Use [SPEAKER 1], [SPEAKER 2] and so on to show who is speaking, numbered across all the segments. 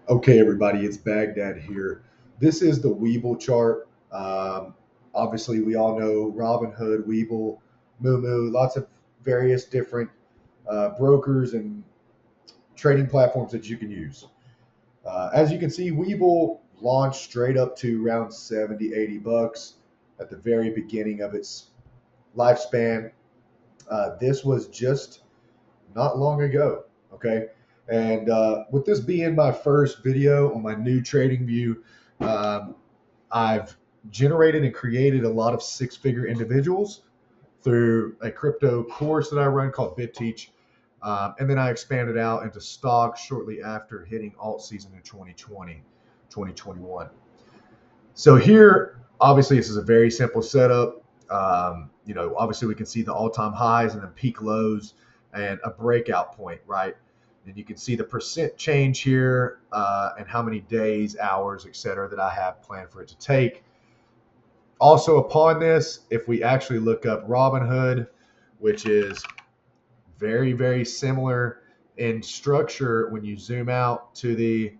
[SPEAKER 1] Okay, everybody, it's Baghdad here. This is the Weeble chart. Obviously, we all know Robinhood, Weeble, Moo, lots of various different brokers and trading platforms that you can use. As you can see, Weeble launched straight up to around 70, 80 bucks at the very beginning of its lifespan. This was just not long ago. Okay. And with this being my first video on my new trading view, um, I've generated and created a lot of six-figure individuals through a crypto course that I run called BitTeach. And then I expanded out into stocks shortly after hitting alt season in 2020, 2021. So here, obviously, this is a very simple setup. Obviously, we can see the all-time highs and then peak lows and a breakout point, right? And you can see the percent change here and how many days, hours, et cetera, that I have planned for it to take. Also, upon this, if we actually look up Robinhood, which is very, very similar in structure when you zoom out to the,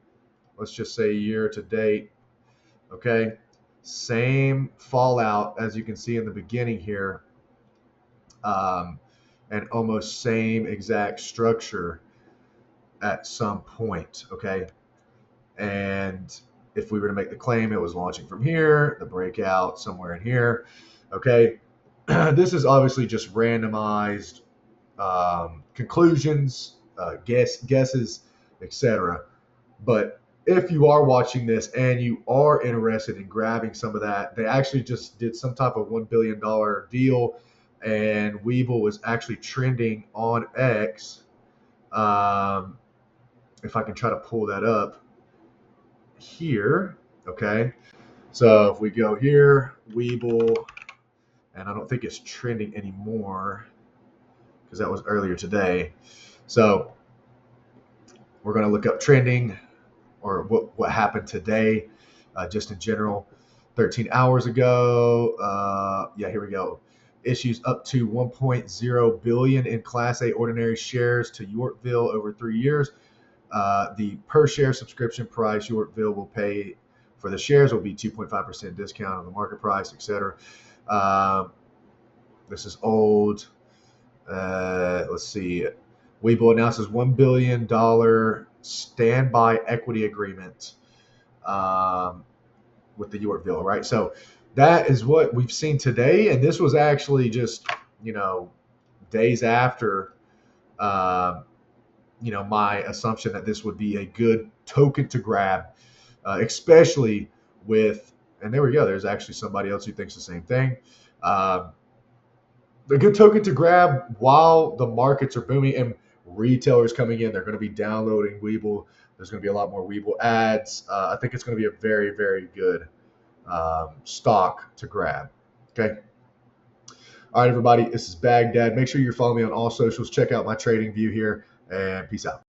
[SPEAKER 1] let's just say year to date, okay? Same fallout as you can see in the beginning here, and almost same exact structure at some point, okay? And if we were to make the claim, it was launching from here, the breakout somewhere in here, okay? This is obviously just randomized conclusions, guesses, etc. But if you are watching this and you are interested in grabbing some of that, they actually just did some type of $1 billion deal, and Weeble was actually trending on X. If I can try to pull that up here, okay. So if we go here, Weeble, and I don't think it's trending anymore because that was earlier today. So we're going to look up trending or what happened today, just in general. 13 hours ago, yeah, here we go. Issues up to 1.0 billion in Class A ordinary shares to Yorkville over 3 years. The per share subscription price Yorkville will pay for the shares will be 2.5% discount on the market price, etc. This is old. Let's see. Weibo announces $1 billion standby equity agreement with the Yorkville, right? So that is what we've seen today. And this was actually just, days after, my assumption that this would be a good token to grab, especially with, and there we go. There's actually somebody else who thinks the same thing. A good token to grab while the markets are booming and retailers coming in. They're going to be downloading Weeble. There's going to be a lot more Weeble ads. I think it's going to be a very, very good stock to grab. Okay. All right, everybody. This is Baghdad. Make sure you're following me on all socials. Check out my trading view here, and peace out.